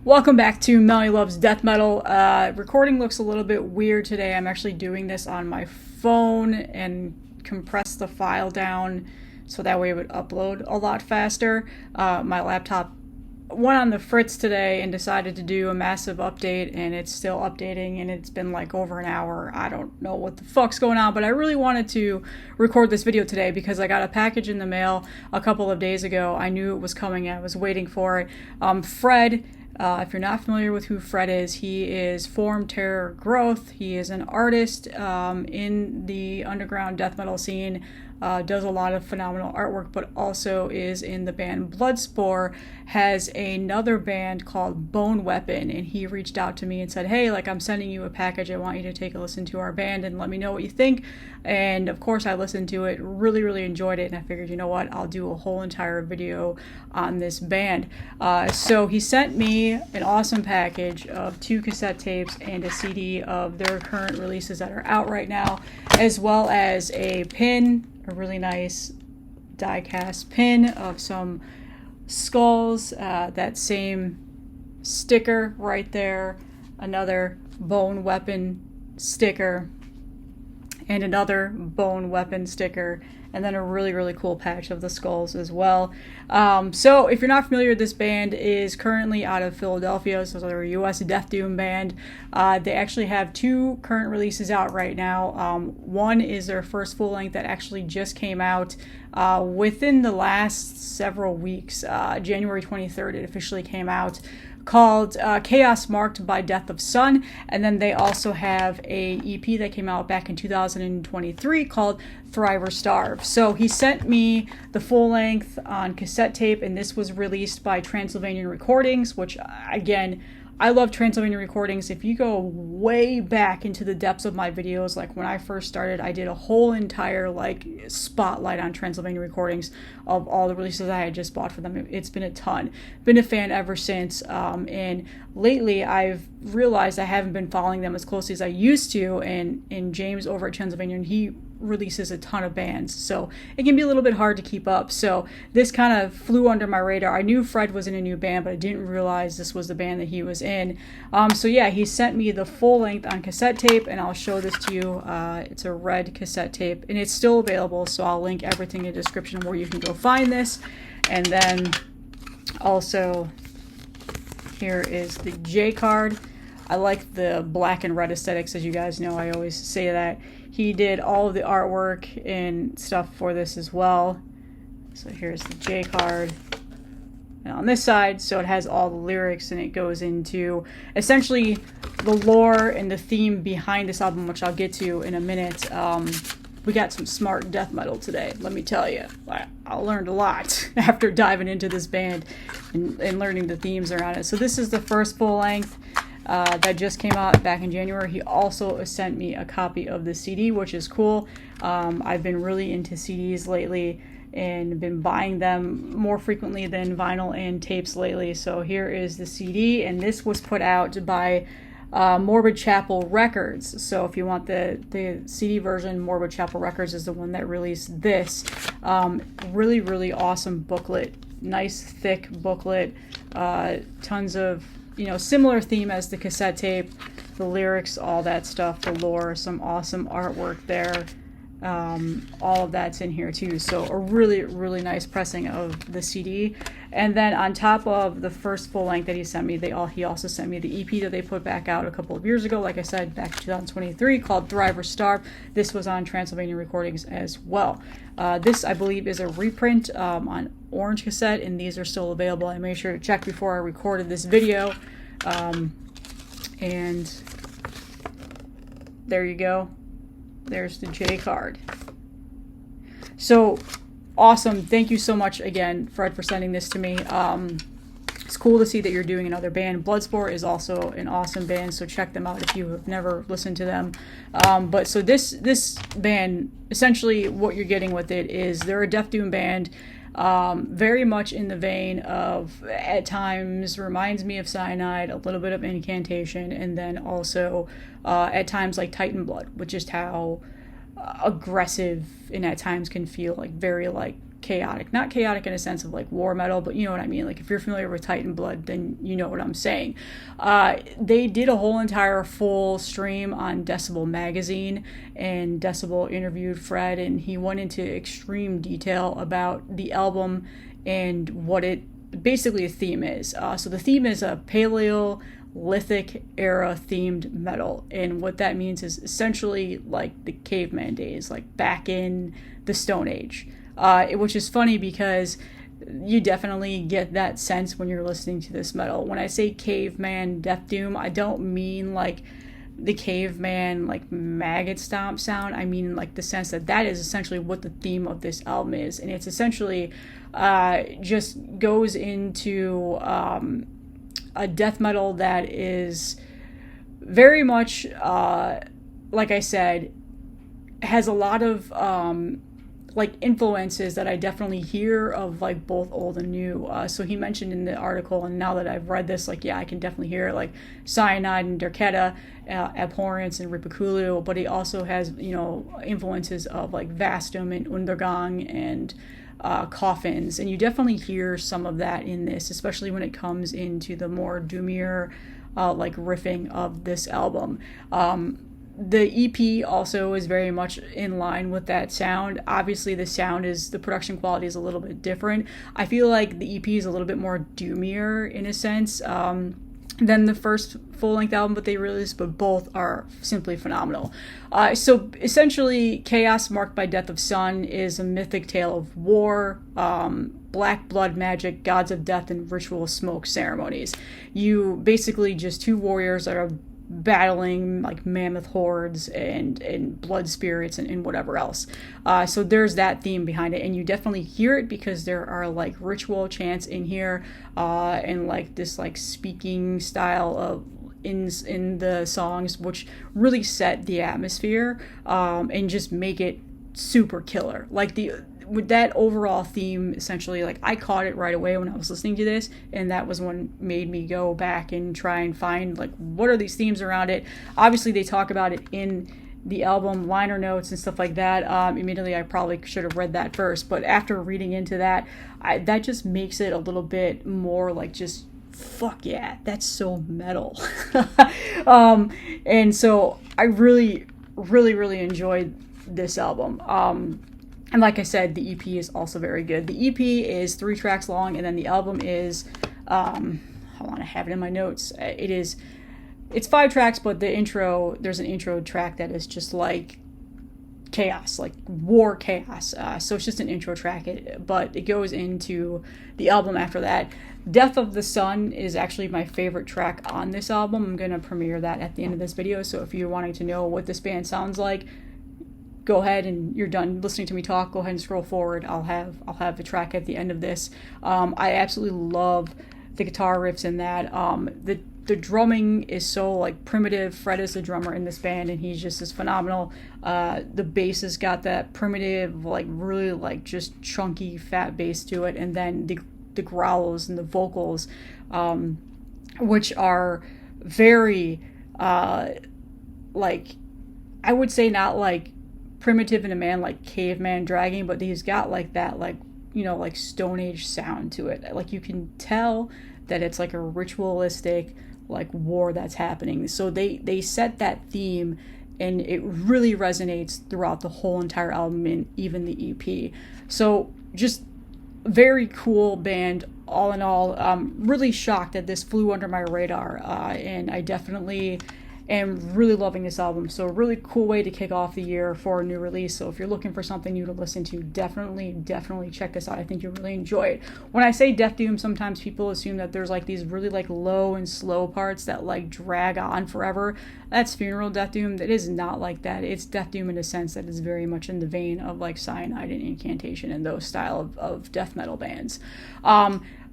Welcome back to Melanie Loves Death Metal. Recording looks a little bit weird today. I'm actually doing this on my phone and compress the file down so that way it would upload a lot faster. My laptop went on the fritz today and decided to do a massive update, and it's still updating, and it's been like over an hour. I don't know what the fuck's going on, but I really wanted to record this video today because I got a package in the mail a couple of days ago. I knew it was coming. I was waiting for it. Fred, if you're not familiar with who Fred is, he is Form Terror Growth. He is an artist in the underground death metal scene, does a lot of phenomenal artwork, but also is in the band Bloodspore, has another band called Bone Weapon, and he reached out to me and said, hey, I'm sending you a package. I want you to take a listen to our band and let me know what you think. And of course I listened to it, really enjoyed it, and I figured, you know what, I'll do a whole entire video on this band. So he sent me an awesome package of 2 cassette tapes and a CD of their current releases that are out right now, as well as a pin, a really nice die-cast pin of some skulls, that same sticker right there, another Bone Weapon sticker, and another Bone Weapon sticker, and then a really cool patch of the skulls as well. So if you're not familiar, this band is currently out of Philadelphia, so they're a US death doom band. They actually have 2 current releases out right now. One is their first full length that actually just came out within the last several weeks. January 23rd it officially came out, called Chaos Marked by Death of Sun. And then they also have a EP that came out back in 2023 called Thrive or Starve. So he sent me the full length on cassette tape, and this was released by Transylvanian Recordings, which, again, I love Transylvanian Recordings. If you go way back into the depths of my videos, like when I first started, I did a whole entire spotlight on Transylvanian Recordings of all the releases I had just bought for them. It's been a ton. Been a fan ever since. And lately I've realized I haven't been following them as closely as I used to. And James over at Transylvanian, he releases a ton of bands, so it can be a little bit hard to keep up. So this kind of flew under my radar. I knew Fred was in a new band, but I didn't realize this was the band that he was in. So yeah, he sent me the full length on cassette tape, and I'll show this to you. It's a red cassette tape, and it's still available, so I'll link everything in the description where you can go find this. And then also here is the J card. I like the black and red aesthetics, as you guys know. I always say that. He did all of the artwork and stuff for this as well. So here's the J card. And on this side, so it has all the lyrics, and it goes into essentially the lore and the theme behind this album, which I'll get to in a minute. We got some smart death metal today, let me tell you. I learned a lot after diving into this band and learning the themes around it. So this is the first full length that just came out back in January. He also sent me a copy of the CD, which is cool. I've been really into CDs lately and been buying them more frequently than vinyl and tapes lately. So here is the CD, and this was put out by Morbid Chapel Records. So if you want the CD version, Morbid Chapel Records is the one that released this. Really awesome booklet, nice thick booklet, tons of similar theme as the cassette tape, the lyrics, all that stuff, the lore, some awesome artwork there. All of that's in here too. So a really nice pressing of the CD. And then on top of the first full length that he sent me, he also sent me the EP that they put back out a couple of years ago, like I said, back in 2023, called Thrive or Starve. This was on Transylvanian Recordings as well. This, I believe, is a reprint on orange cassette, and these are still available. I made sure to check before I recorded this video. And there you go. There's the J card. So awesome. Thank you so much again, Fred, for sending this to me. It's cool to see that you're doing another band. Bloodsport is also an awesome band, so check them out if you have never listened to them. But so this band, essentially what you're getting with it is they're a death doom band, very much in the vein of, at times, reminds me of Cyanide, a little bit of Incantation, and then also at times like Titan Blood, which is how aggressive and at times can feel very chaotic. Not chaotic in a sense of like war metal, but you know what I mean. Like if you're familiar with Titan Blood, then you know what I'm saying. They did a whole entire full stream on Decibel magazine, and Decibel interviewed Fred, and he went into extreme detail about the album and what it basically a theme is. So the theme is a Paleolithic era themed metal, and what that means is essentially like the caveman days, like back in the Stone Age, which is funny because you definitely get that sense when you're listening to this metal. When I say caveman death doom, I don't mean like the caveman like maggot stomp sound. I mean like the sense that that is essentially what the theme of this album is, and it's essentially just goes into a death metal that is very much like I said, has a lot of like influences that I definitely hear of like both old and new. So he mentioned in the article, and now that I've read this, like, yeah, I can definitely hear it, like Cyanide and Derketa, Abhorrence and Ripakulu, but he also has, you know, influences of like Vastum and Undergang and Coffins, and you definitely hear some of that in this, especially when it comes into the more doomier like riffing of this album. The EP also is very much in line with that sound. Obviously, the production quality is a little bit different. I feel like the EP is a little bit more doomier in a sense than the first full-length album that they released, but both are simply phenomenal. So essentially, Chaos Marked by Death of Sun is a mythic tale of war, black blood magic, gods of death, and ritual smoke ceremonies. You basically just two warriors that are battling like mammoth hordes and blood spirits and whatever else. So there's that theme behind it, and you definitely hear it because there are like ritual chants in here, and like this like speaking style of in the songs, which really set the atmosphere and just make it super killer. Like with that overall theme, essentially, like I caught it right away when I was listening to this, and that was what made me go back and try and find like what are these themes around it. Obviously they talk about it in the album liner notes and stuff like that. Immediately I probably should have read that first, but after reading into that, that just makes it a little bit more like just fuck yeah, that's so metal. And so I really enjoyed this album. And like I said, the EP is also very good. The EP is 3 tracks long, and then the album is, hold on, I have it in my notes. It's 5 tracks, but there's an intro track that is just like chaos, like war chaos. So it's just an intro track, but it goes into the album after that. Death of the Sun is actually my favorite track on this album. I'm going to premiere that at the end of this video, so if you're wanting to know what this band sounds like, go ahead, and you're done listening to me talk, go ahead and scroll forward. I'll have the track at the end of this. I absolutely love the guitar riffs in that. The drumming is so like primitive. Fred is the drummer in this band, and he's just as phenomenal. The bass has got that primitive, like really like just chunky fat bass to it, and then the growls and the vocals, which are very like, I would say not like primitive in a man like caveman dragging, but he's got like that, like, you know, like Stone Age sound to it. Like you can tell that it's like a ritualistic like war that's happening. So they set that theme, and it really resonates throughout the whole entire album and even the EP. So just very cool band all in all. Really shocked that this flew under my radar, and I definitely am really loving this album. So a really cool way to kick off the year for a new release. So if you're looking for something new to listen to, definitely check this out. I think you'll really enjoy it. When I say death doom, sometimes people assume that there's like these really like low and slow parts that like drag on forever. That's funeral death doom. That is not like that. It's death doom in a sense that is very much in the vein of like Cyanide and Incantation and those style of death metal bands.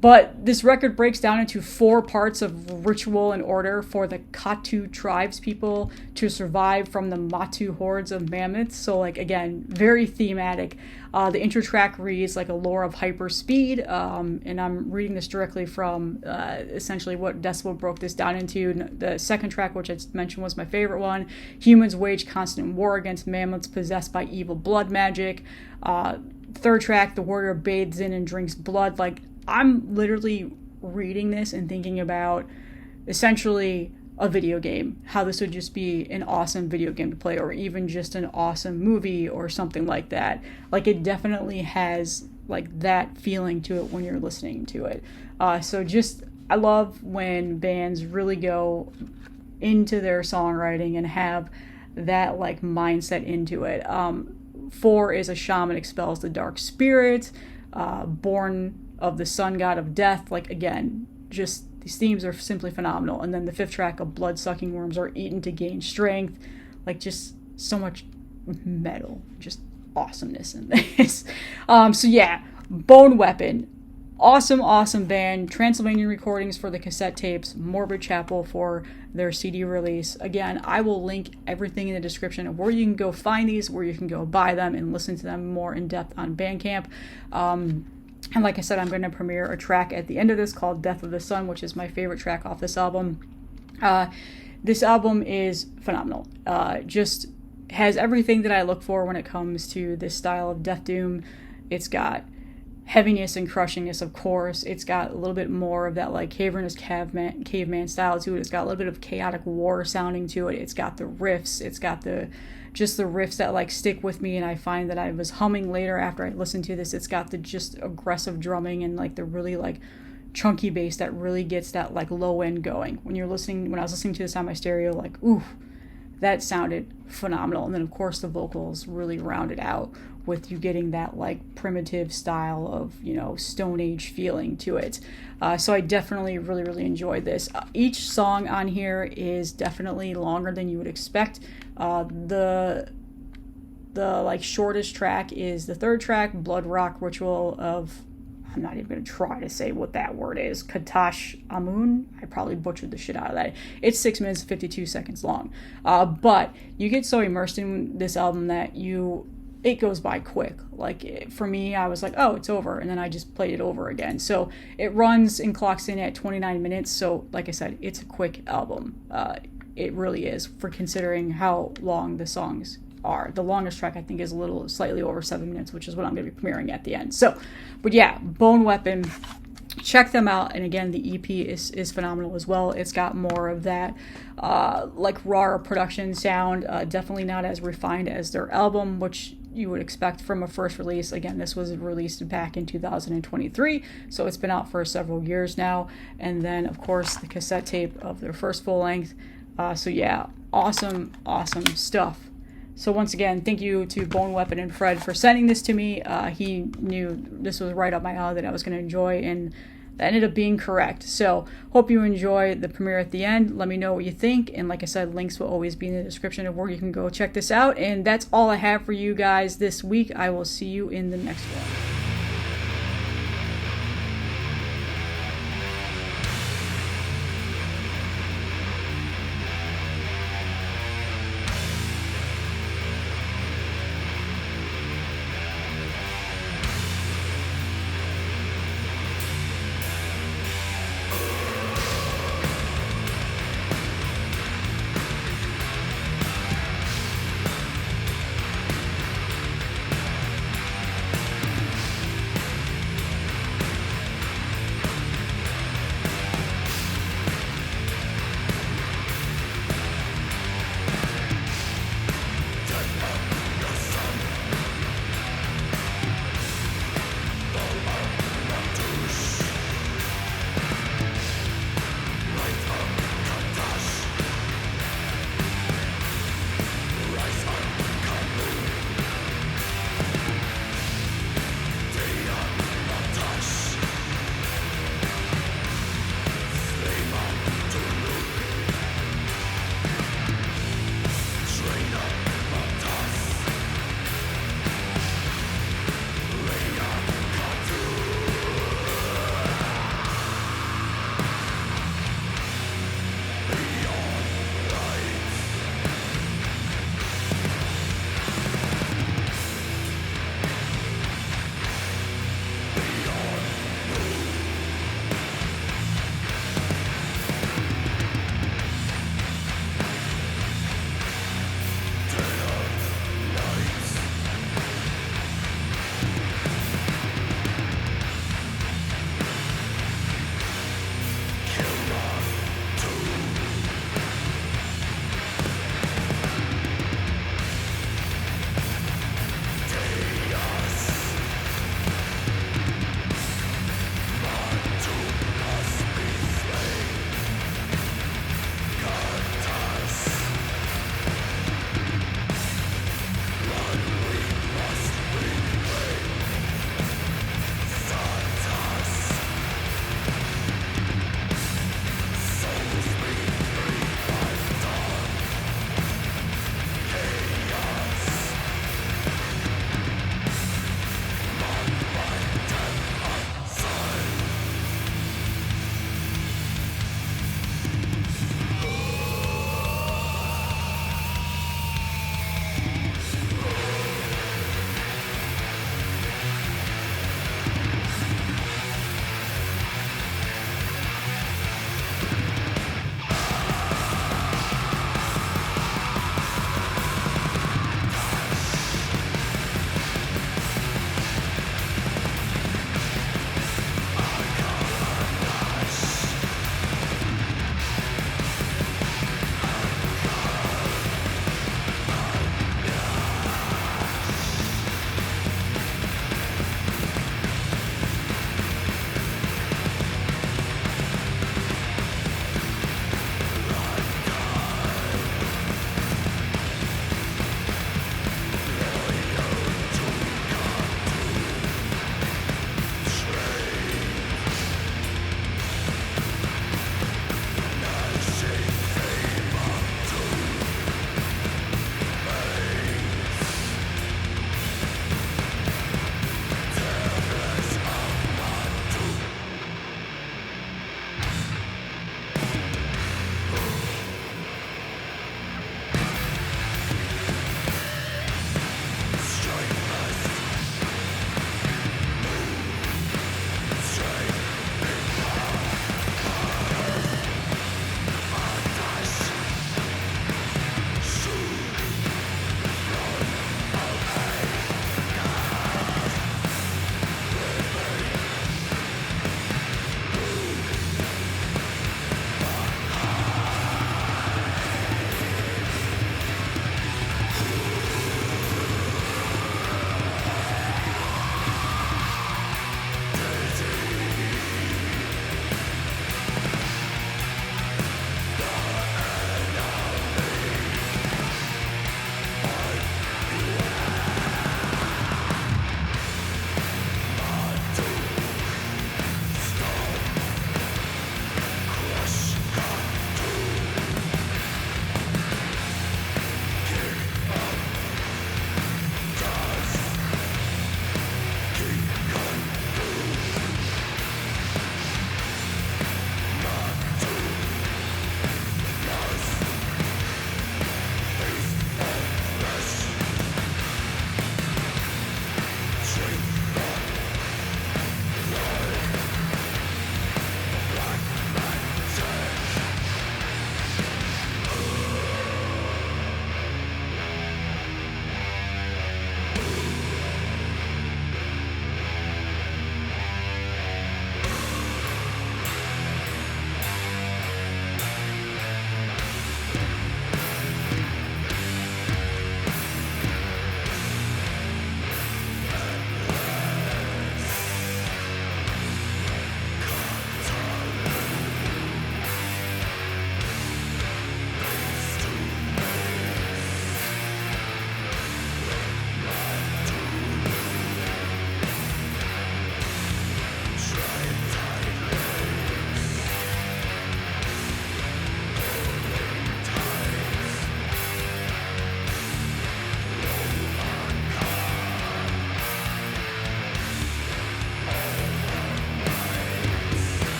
But this record breaks down into 4 parts of ritual in order for the Katu tribes people to survive from the Matu hordes of mammoths. So, like, again, very thematic. The intro track reads like a lore of hyper speed, and I'm reading this directly from essentially what Decibel broke this down into. The second track, which I mentioned was my favorite one, humans wage constant war against mammoths possessed by evil blood magic. third track, the warrior bathes in and drinks blood. Like, I'm literally reading this and thinking about essentially a video game, how this would just be an awesome video game to play, or even just an awesome movie or something like that. Like, it definitely has like that feeling to it when you're listening to it. So just, I love when bands really go into their songwriting and have that like mindset into it. 4 is a shaman expels the dark spirit, born of the sun god of death. Like, again, just these themes are simply phenomenal. And then the 5th track of blood-sucking worms are eaten to gain strength. Like, just so much metal, just awesomeness in this. So yeah, Bone Weapon. Awesome band. Transylvanian Recordings for the cassette tapes. Morbid Chapel for their CD release. Again, I will link everything in the description of where you can go find these, where you can go buy them and listen to them more in depth on Bandcamp. And like I said, I'm going to premiere a track at the end of this called Death of the Sun, which is my favorite track off this album. This album is phenomenal. Just has everything that I look for when it comes to this style of death doom. It's got heaviness and crushingness, of course. It's got a little bit more of that like cavernous caveman style to it. It's got a little bit of chaotic war sounding to it. It's got the riffs. It's got the riffs that like stick with me, and I find that I was humming later after I listened to this. It's got the just aggressive drumming and like the really like chunky bass that really gets that like low end going. When I was listening to this on my stereo, like, ooh, that sounded phenomenal. And then of course the vocals really rounded out with you getting that like primitive style of, Stone Age feeling to it. So I definitely really enjoyed this. Each song on here is definitely longer than you would expect. The like shortest track is the 3rd track, Blood Rock Ritual of, I'm not even going to try to say what that word is, Katash Amun. I probably butchered the shit out of that. It's 6 minutes and 52 seconds long. But you get so immersed in this album that it goes by quick. Like, for me, I was like, oh, it's over, and then I just played it over again. So it runs and clocks in at 29 minutes. So like I said, it's a quick album. It really is, for considering how long the songs are. The longest track, I think, is slightly over 7 minutes, which is what I'm going to be premiering at the end. So, but yeah, Bone Weapon, check them out. And again, the EP is phenomenal as well. It's got more of that like raw production sound, definitely not as refined as their album, which you would expect from a first release. Again, this was released back in 2023, so it's been out for several years now. And then of course the cassette tape of their first full length. So yeah, awesome stuff. So once again, thank you to Bone Weapon and Fred for sending this to me. He knew this was right up my alley, that I was going to enjoy, and that ended up being correct. So hope you enjoy the premiere at the end. Let me know what you think. And like I said, links will always be in the description of where you can go check this out. And that's all I have for you guys this week. I will see you in the next one.